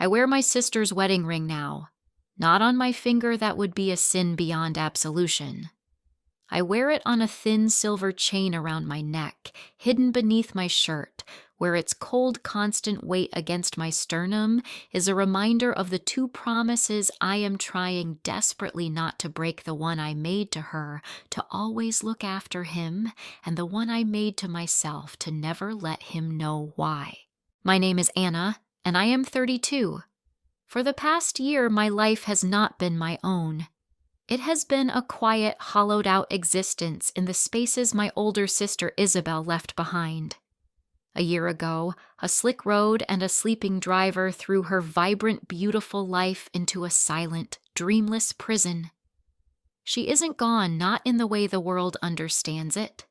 I wear my sister's wedding ring now, not on my finger that would be a sin beyond absolution. I wear it on a thin silver chain around my neck, hidden beneath my shirt, where its cold, constant weight against my sternum is a reminder of the two promises I am trying desperately not to break, the one I made to her to always look after him, and the one I made to myself to never let him know why. My name is Anna, and I am 32. For the past year, my life has not been my own. It has been a quiet, hollowed-out existence in the spaces my older sister Isabel left behind. A year ago, a slick road and a sleeping driver threw her vibrant, beautiful life into a silent, dreamless prison. She isn't gone, not in the way the world understands it.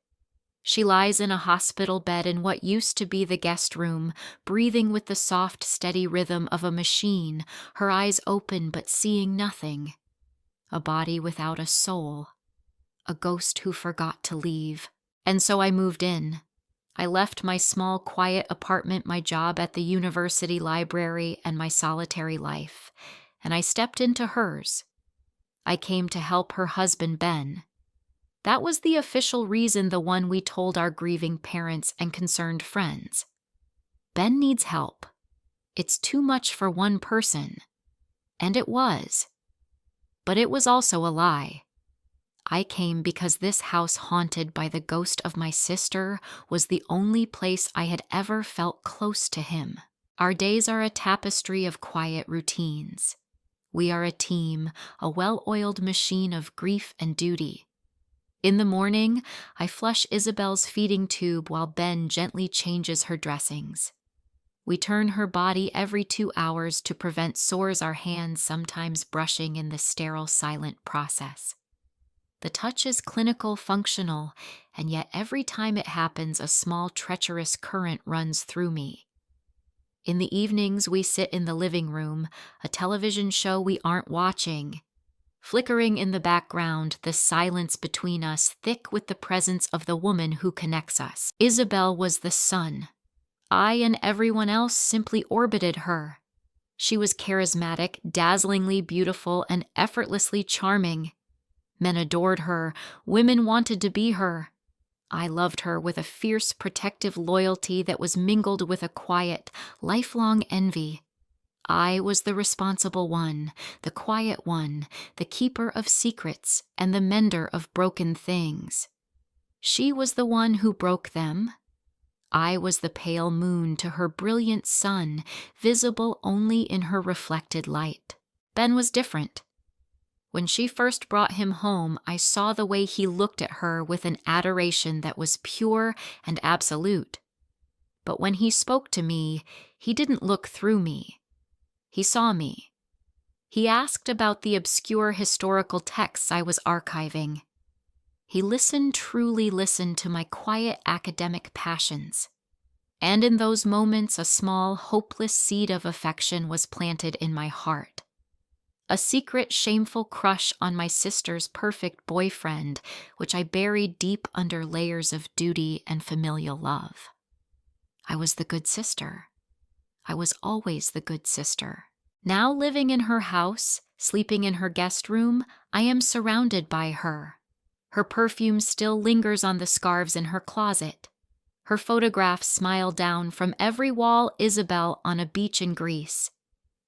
She lies in a hospital bed in what used to be the guest room, breathing with the soft, steady rhythm of a machine, her eyes open but seeing nothing. A body without a soul. A ghost who forgot to leave. And so I moved in. I left my small, quiet apartment, my job at the university library, and my solitary life, and I stepped into hers. I came to help her husband, Ben. That was the official reason, the one we told our grieving parents and concerned friends. Ben needs help. It's too much for one person. And it was. But it was also a lie. I came because this house haunted by the ghost of my sister was the only place I had ever felt close to him. Our days are a tapestry of quiet routines. We are a team, a well-oiled machine of grief and duty. In the morning, I flush Isabel's feeding tube while Ben gently changes her dressings. We turn her body every 2 hours to prevent sores, our hands sometimes brushing in the sterile, silent process. The touch is clinical, functional, and yet every time it happens, a small, treacherous current runs through me. In the evenings, we sit in the living room, a television show we aren't watching. Flickering in the background, the silence between us thick with the presence of the woman who connects us. Isabel was the sun. I and everyone else simply orbited her. She was charismatic, dazzlingly beautiful, and effortlessly charming. Men adored her. Women wanted to be her. I loved her with a fierce, protective loyalty that was mingled with a quiet, lifelong envy. I was the responsible one, the quiet one, the keeper of secrets, and the mender of broken things. She was the one who broke them. I was the pale moon to her brilliant sun, visible only in her reflected light. Ben was different. When she first brought him home, I saw the way he looked at her with an adoration that was pure and absolute. But when he spoke to me, he didn't look through me. He saw me. He asked about the obscure historical texts I was archiving. He truly listened to my quiet academic passions. And in those moments, a small, hopeless seed of affection was planted in my heart. A secret, shameful crush on my sister's perfect boyfriend, which I buried deep under layers of duty and familial love. I was the good sister. I was always the good sister. Now living in her house, sleeping in her guest room, I am surrounded by her. Her perfume still lingers on the scarves in her closet. Her photographs smile down from every wall. Isabel on a beach in Greece.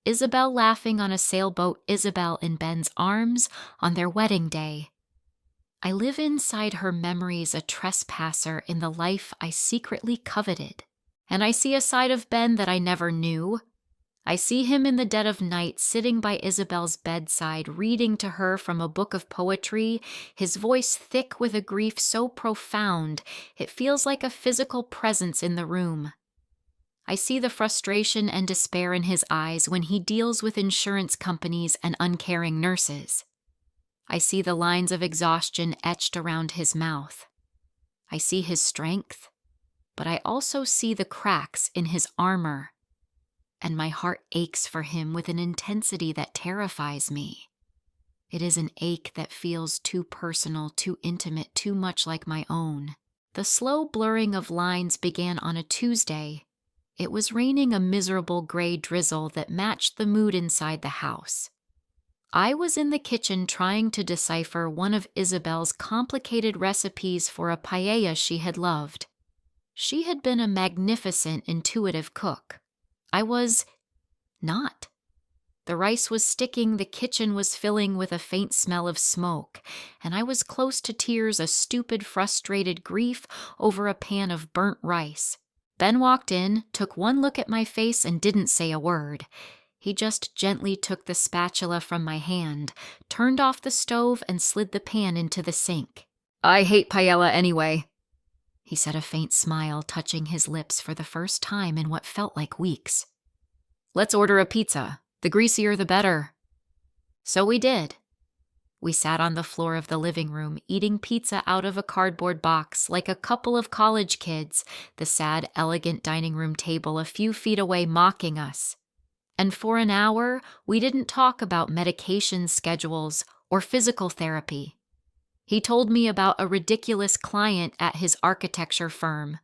Isabel laughing on a sailboat. Isabel in Ben's arms on their wedding day. I live inside her memories, a trespasser in the life I secretly coveted. And I see a side of Ben that I never knew. I see him in the dead of night, sitting by Isabel's bedside, reading to her from a book of poetry, his voice thick with a grief so profound, it feels like a physical presence in the room. I see the frustration and despair in his eyes when he deals with insurance companies and uncaring nurses. I see the lines of exhaustion etched around his mouth. I see his strength, but I also see the cracks in his armor. And my heart aches for him with an intensity that terrifies me. It is an ache that feels too personal, too intimate, too much like my own. The slow blurring of lines began on a Tuesday. It was raining a miserable gray drizzle that matched the mood inside the house. I was in the kitchen trying to decipher one of Isabel's complicated recipes for a paella she had loved. She had been a magnificent, intuitive cook. I was not. The rice was sticking, the kitchen was filling with a faint smell of smoke, and I was close to tears, a stupid, frustrated grief over a pan of burnt rice. Ben walked in, took one look at my face, and didn't say a word. He just gently took the spatula from my hand, turned off the stove, and slid the pan into the sink. "I hate paella anyway," he said, a faint smile touching his lips for the first time in what felt like weeks. "Let's order a pizza. The greasier the better." So we did. We sat on the floor of the living room, eating pizza out of a cardboard box like a couple of college kids, the sad, elegant dining room table a few feet away mocking us. And for an hour, we didn't talk about medication schedules or physical therapy. He told me about a ridiculous client at his architecture firm.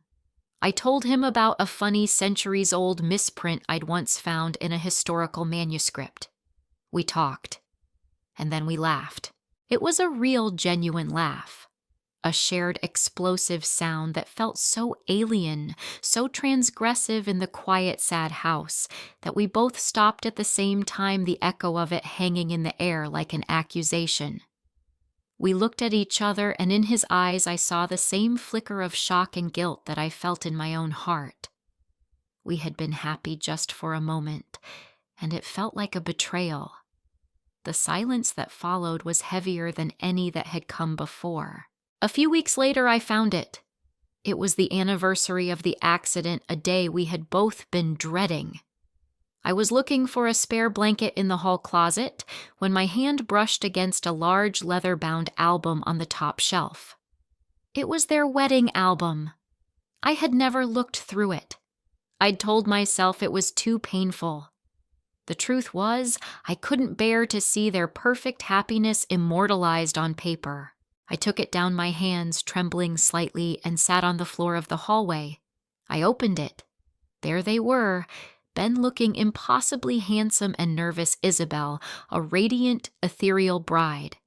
I told him about a funny centuries-old misprint I'd once found in a historical manuscript. We talked. And then we laughed. It was a real, genuine laugh. A shared explosive sound that felt so alien, so transgressive in the quiet, sad house, that we both stopped at the same time, the echo of it hanging in the air like an accusation. We looked at each other, and in his eyes I saw the same flicker of shock and guilt that I felt in my own heart. We had been happy just for a moment, and it felt like a betrayal. The silence that followed was heavier than any that had come before. A few weeks later, I found it. It was the anniversary of the accident, a day we had both been dreading. I was looking for a spare blanket in the hall closet when my hand brushed against a large leather-bound album on the top shelf. It was their wedding album. I had never looked through it. I'd told myself it was too painful. The truth was, I couldn't bear to see their perfect happiness immortalized on paper. I took it down my hands, trembling slightly, and sat on the floor of the hallway. I opened it. There they were, Ben looking impossibly handsome and nervous Isabel, a radiant, ethereal bride.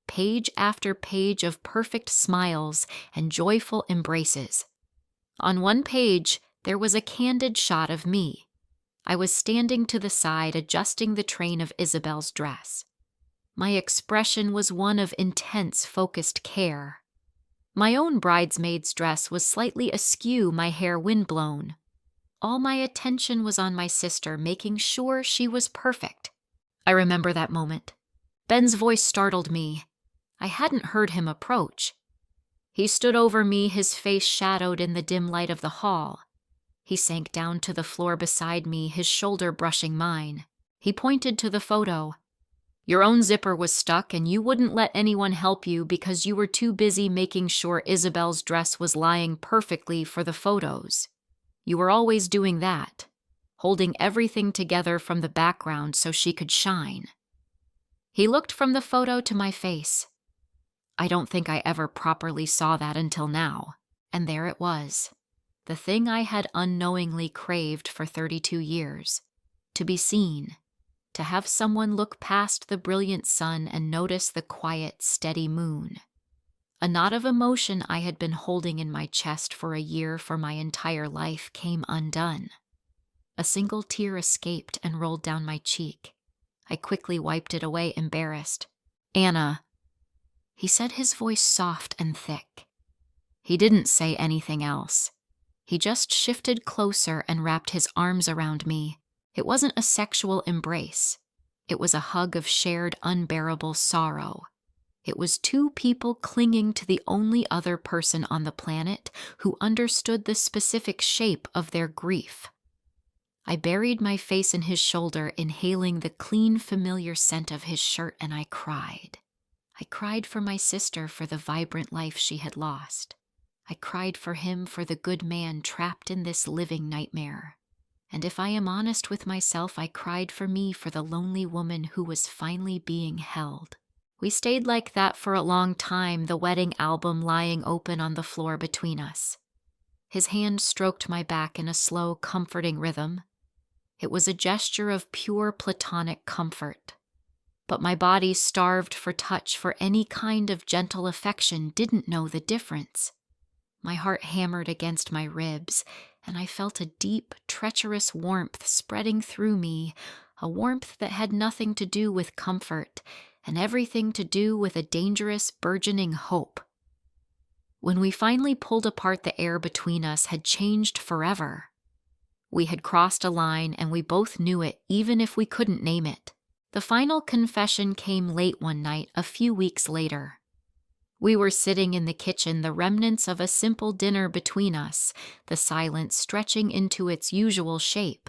Page after page of perfect smiles and joyful embraces. On one page, there was a candid shot of me. I was standing to the side, adjusting the train of Isabel's dress. My expression was one of intense, focused care. My own bridesmaid's dress was slightly askew, my hair windblown. All my attention was on my sister, making sure she was perfect. I remember that moment. Ben's voice startled me. I hadn't heard him approach. He stood over me, his face shadowed in the dim light of the hall. He sank down to the floor beside me, his shoulder brushing mine. He pointed to the photo. "Your own zipper was stuck, and you wouldn't let anyone help you because you were too busy making sure Isabel's dress was lying perfectly for the photos. You were always doing that, holding everything together from the background so she could shine." He looked from the photo to my face. I don't think I ever properly saw that until now, and there it was. The thing I had unknowingly craved for 32 years. To be seen. To have someone look past the brilliant sun and notice the quiet, steady moon. A knot of emotion I had been holding in my chest for a year, for my entire life, came undone. A single tear escaped and rolled down my cheek. I quickly wiped it away, embarrassed. "Anna," he said, his voice soft and thick. He didn't say anything else. He just shifted closer and wrapped his arms around me. It wasn't a sexual embrace. It was a hug of shared, unbearable sorrow. It was two people clinging to the only other person on the planet who understood the specific shape of their grief. I buried my face in his shoulder, inhaling the clean, familiar scent of his shirt, and I cried. I cried for my sister, for the vibrant life she had lost. I cried for him, for the good man trapped in this living nightmare. And if I am honest with myself, I cried for me, for the lonely woman who was finally being held. We stayed like that for a long time, the wedding album lying open on the floor between us. His hand stroked my back in a slow, comforting rhythm. It was a gesture of pure platonic comfort. But my body, starved for touch, for any kind of gentle affection, didn't know the difference. My heart hammered against my ribs, and I felt a deep, treacherous warmth spreading through me, a warmth that had nothing to do with comfort and everything to do with a dangerous, burgeoning hope. When we finally pulled apart, the air between us had changed forever. We had crossed a line, and we both knew it, even if we couldn't name it. The final confession came late one night, a few weeks later. We were sitting in the kitchen, the remnants of a simple dinner between us, the silence stretching into its usual shape.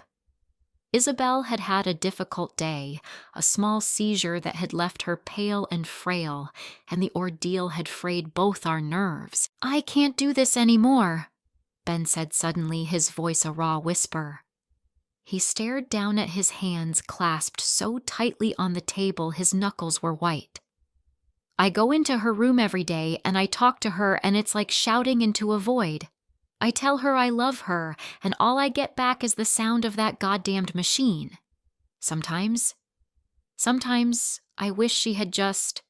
Isabel had had a difficult day, a small seizure that had left her pale and frail, and the ordeal had frayed both our nerves. "I can't do this anymore," Ben said suddenly, his voice a raw whisper. He stared down at his hands clasped so tightly on the table his knuckles were white. "I go into her room every day and I talk to her, and it's like shouting into a void. I tell her I love her, and all I get back is the sound of that goddamned machine. Sometimes I wish she had just—"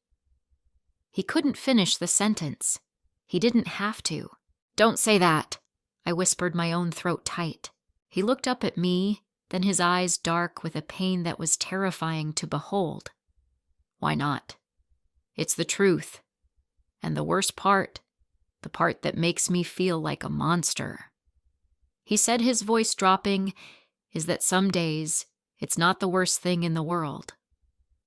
He couldn't finish the sentence. He didn't have to. "Don't say that," I whispered, my own throat tight. He looked up at me, then his eyes dark with a pain that was terrifying to behold. "Why not? It's the truth. And the worst part, the part that makes me feel like a monster," he said, his voice dropping, "is that some days it's not the worst thing in the world.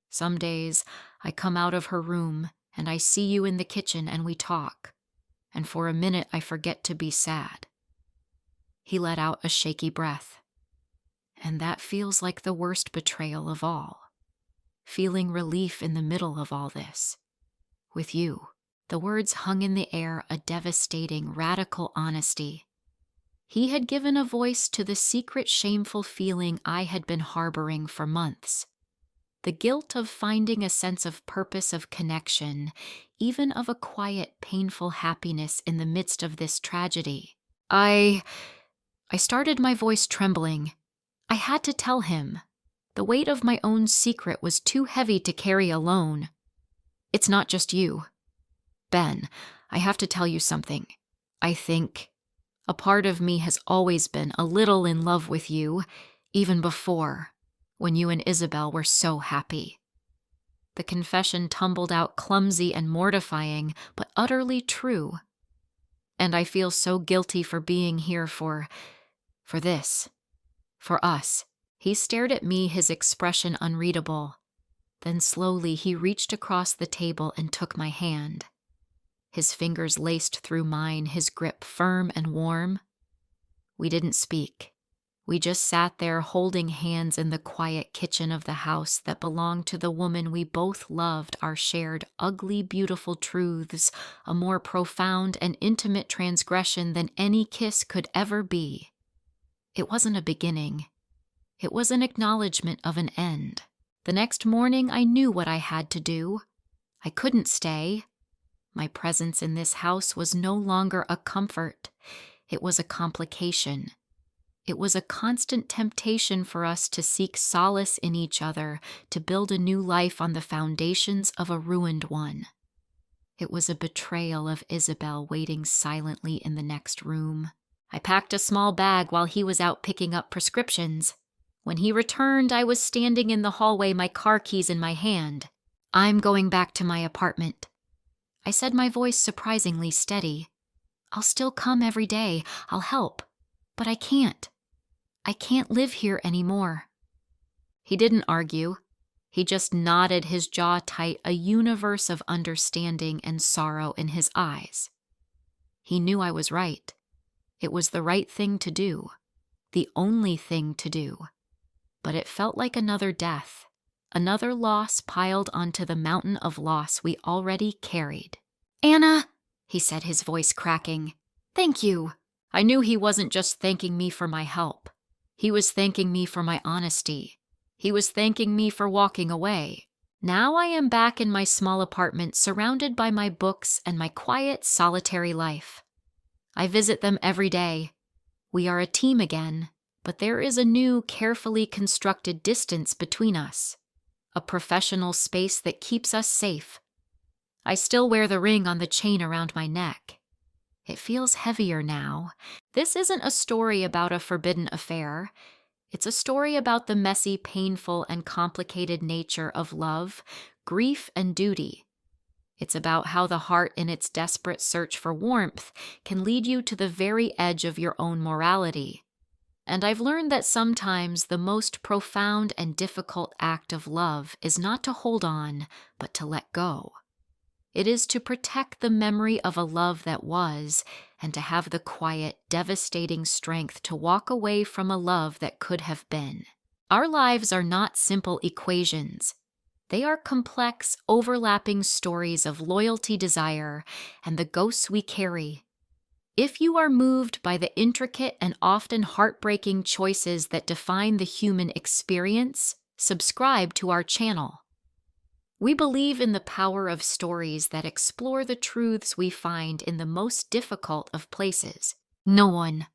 Some days I come out of her room and I see you in the kitchen and we talk, and for a minute I forget to be sad." He let out a shaky breath. "And that feels like the worst betrayal of all. Feeling relief in the middle of all this. With you." The words hung in the air, a devastating, radical honesty. He had given a voice to the secret, shameful feeling I had been harboring for months. The guilt of finding a sense of purpose, of connection, even of a quiet, painful happiness in the midst of this tragedy. I started, my voice trembling. I had to tell him. The weight of my own secret was too heavy to carry alone. "It's not just you. Ben, I have to tell you something. I think a part of me has always been a little in love with you, even before, when you and Isabel were so happy." The confession tumbled out clumsy and mortifying, but utterly true. "And I feel so guilty for being here for this, for us." He stared at me, his expression unreadable. Then slowly he reached across the table and took my hand. His fingers laced through mine, his grip firm and warm. We didn't speak. We just sat there holding hands in the quiet kitchen of the house that belonged to the woman we both loved, our shared ugly, beautiful truths, a more profound and intimate transgression than any kiss could ever be. It wasn't a beginning. It was an acknowledgement of an end. The next morning I knew what I had to do. I couldn't stay. My presence in this house was no longer a comfort. It was a complication. It was a constant temptation for us to seek solace in each other, to build a new life on the foundations of a ruined one. It was a betrayal of Isabel waiting silently in the next room. I packed a small bag while he was out picking up prescriptions. When he returned, I was standing in the hallway, my car keys in my hand. "I'm going back to my apartment," I said, my voice surprisingly steady. "I'll still come every day. I'll help. But I can't. I can't live here anymore." He didn't argue. He just nodded, his jaw tight, a universe of understanding and sorrow in his eyes. He knew I was right. It was the right thing to do. The only thing to do. But it felt like another death. Another loss piled onto the mountain of loss we already carried. "Anna," he said, his voice cracking. "Thank you." I knew he wasn't just thanking me for my help. He was thanking me for my honesty. He was thanking me for walking away. Now I am back in my small apartment, surrounded by my books and my quiet, solitary life. I visit them every day. We are a team again, but there is a new, carefully constructed distance between us, a professional space that keeps us safe. I still wear the ring on the chain around my neck. It feels heavier now. This isn't a story about a forbidden affair. It's a story about the messy, painful, and complicated nature of love, grief, and duty. It's about how the heart, in its desperate search for warmth, can lead you to the very edge of your own morality. And I've learned that sometimes the most profound and difficult act of love is not to hold on, but to let go. It is to protect the memory of a love that was, and to have the quiet, devastating strength to walk away from a love that could have been. Our lives are not simple equations. They are complex, overlapping stories of loyalty, desire, and the ghosts we carry. If you are moved by the intricate and often heartbreaking choices that define the human experience, subscribe to our channel. We believe in the power of stories that explore the truths we find in the most difficult of places. No one,